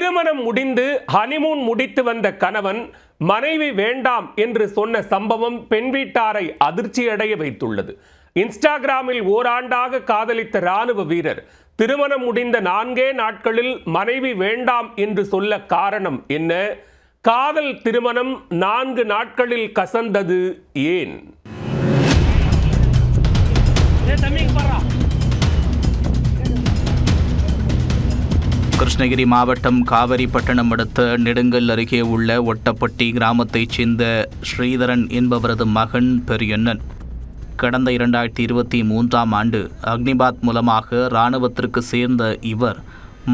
திருமணம் முடிந்து ஹனிமூன் முடித்து வந்த கணவன் மனைவி வேண்டாம் என்று சொன்ன சம்பவம் பெண் வீட்டாரை அதிர்ச்சியடைய வைத்துள்ளது. இன்ஸ்டாகிராமில் ஓராண்டாக காதலித்த ராணுவ வீரர் திருமணம் முடிந்த 4 நாட்களில் மனைவி வேண்டாம் என்று சொல்ல காரணம் என்ன? காதல் திருமணம் 4 நாட்களில் கசந்தது ஏன்? கிருஷ்ணகிரி மாவட்டம் காவிரிப்பட்டணம் அடுத்த நெடுங்கல் அருகே உள்ள ஒட்டப்பட்டி கிராமத்தைச் சேர்ந்த ஸ்ரீதரன் என்பவரது மகன் பெரியண்ணன் கடந்த 2023ஆம் ஆண்டு அக்னிபாத் மூலமாக இராணுவத்திற்கு சேர்ந்த இவர்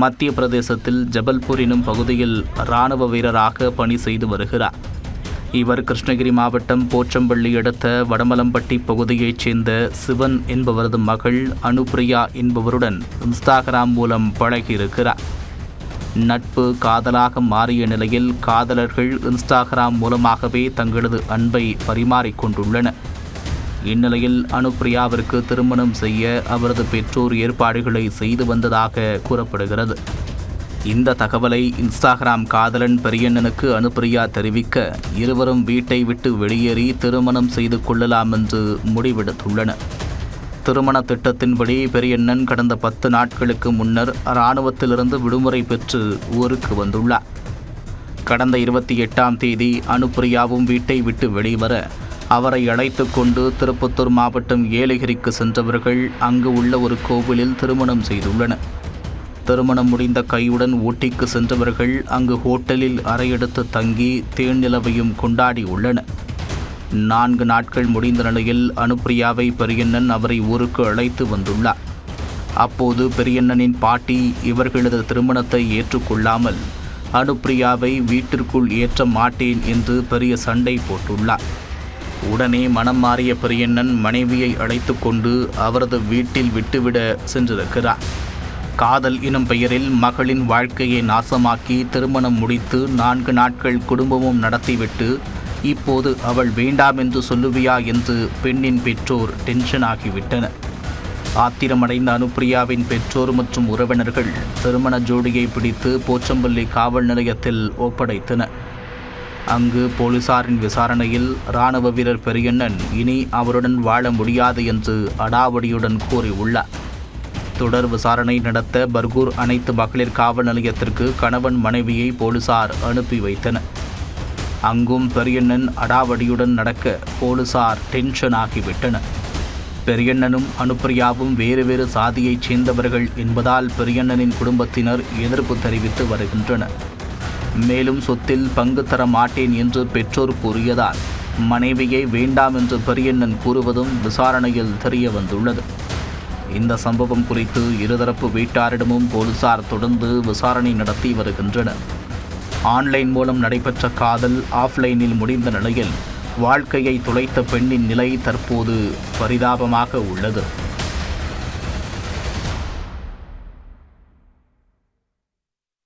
மத்திய பிரதேசத்தில் ஜபல்பூர் எனும் பகுதியில் இராணுவ வீரராக பணி செய்து வருகிறார். இவர் கிருஷ்ணகிரி மாவட்டம் போச்சம்பள்ளி அடுத்த வடமலம்பட்டி பகுதியைச் சேர்ந்த சிவன் என்பவரது மகள் அனுப்பிரியா என்பவருடன் இன்ஸ்டாகிராம் மூலம் பழகியிருக்கிறார். நட்பு காதலாக மாறிய நிலையில் காதலர்கள் இன்ஸ்டாகிராம் மூலமாகவே தங்களது அன்பை பரிமாறிக்கொண்டுள்ளனர். இந்நிலையில் அனுப்பிரியாவிற்கு திருமணம் செய்ய அவரது பெற்றோர் ஏற்பாடுகளை செய்து வந்ததாக கூறப்படுகிறது. இந்த தகவலை இன்ஸ்டாகிராம் காதலன் பெரியண்ணனுக்கு அனுப்பிரியா தெரிவிக்க இருவரும் வீட்டை விட்டு வெளியேறி திருமணம் செய்து கொள்ளலாம் என்று முடிவெடுத்துள்ளனர். திருமண திட்டத்தின்படி பெரியண்ணன் கடந்த 10 நாட்களுக்கு முன்னர் இராணுவத்திலிருந்து விடுமுறை பெற்று ஊருக்கு வந்துள்ளார். கடந்த 28ஆம் தேதி அனுப்பிரியாவும் வீட்டை விட்டு வெளிவர அவரை அழைத்து கொண்டு திருப்பத்தூர் மாவட்டம் ஏலகிரிக்கு சென்றவர்கள் அங்கு உள்ள ஒரு கோவிலில் திருமணம் செய்துள்ளனர். திருமணம் முடிந்த கையுடன் ஊட்டிக்கு சென்றவர்கள் அங்கு ஹோட்டலில் அறையெடுத்து தங்கி தேனிலவையும் கொண்டாடி உள்ளனர். 4 நாட்கள் முடிந்த நிலையில் அனுப்பிரியாவை பெரியண்ணன் அவரை ஊருக்கு அழைத்து வந்துள்ளார். அப்போது பெரியண்ணனின் பாட்டி இவர்களது திருமணத்தை ஏற்றுக்கொள்ளாமல் அனுப்பிரியாவை வீட்டிற்குள் ஏற்ற மாட்டேன் என்று பெரிய சண்டை போட்டுள்ளார். உடனே மனம் மாறிய பெரியண்ணன் மனைவியை அழைத்து கொண்டு அவரது வீட்டில் விட்டுவிட சென்றிருக்கிறார். காதல் எனும் பெயரில் மகளின் வாழ்க்கையை நாசமாக்கி திருமணம் முடித்து 4 நாட்கள் குடும்பமும் நடத்திவிட்டு இப்போது அவள் வேண்டாம் என்று சொல்லுவியா என்று பெண்ணின் பெற்றோர் டென்ஷன் ஆகிவிட்டனர். ஆத்திரமடைந்த அனுப்பிரியாவின் பெற்றோர் மற்றும் உறவினர்கள் திருமண ஜோடியை பிடித்து போச்சம்பள்ளி காவல் நிலையத்தில் ஒப்படைத்தனர். அங்கு போலீசாரின் விசாரணையில் இராணுவ வீரர் பெரியண்ணன் இனி அவருடன் வாழ முடியாது என்று அடாவடியுடன் கூறியுள்ளார். தொடர் விசாரணை நடத்த பர்கூர் அனைத்து மகளிர் காவல் நிலையத்திற்கு கணவன் மனைவியை போலீசார் அனுப்பி வைத்தனர். அங்கும் பெரியண்ணன் அடாவடியுடன் நடக்க போலீசார் டென்ஷன் ஆகிவிட்டனர். பெரியண்ணனும் அனுப்பிரியாவும் வேறு சாதியைச் சேர்ந்தவர்கள் என்பதால் பெரியண்ணனின் குடும்பத்தினர் எதிர்ப்பு தெரிவித்து வருகின்றனர். மேலும் சொத்தில் பங்கு தர மாட்டேன் என்று பெற்றோர் கூறியதால் மனைவியை வேண்டாம் என்று பெரியண்ணன் கூறுவதும் விசாரணையில் தெரிய வந்துள்ளது. இந்த சம்பவம் குறித்து இருதரப்பு வீட்டாரிடமும் போலீசார் தொடர்ந்து விசாரணை நடத்தி வருகின்றனர். ஆன்லைன் மூலம் நடைபெற்ற காதல் ஆஃப்லைனில் முடிந்த நிலையில் வாழ்க்கையை துளைத்த பெண்ணின் நிலை தற்போது பரிதாபமாக உள்ளது.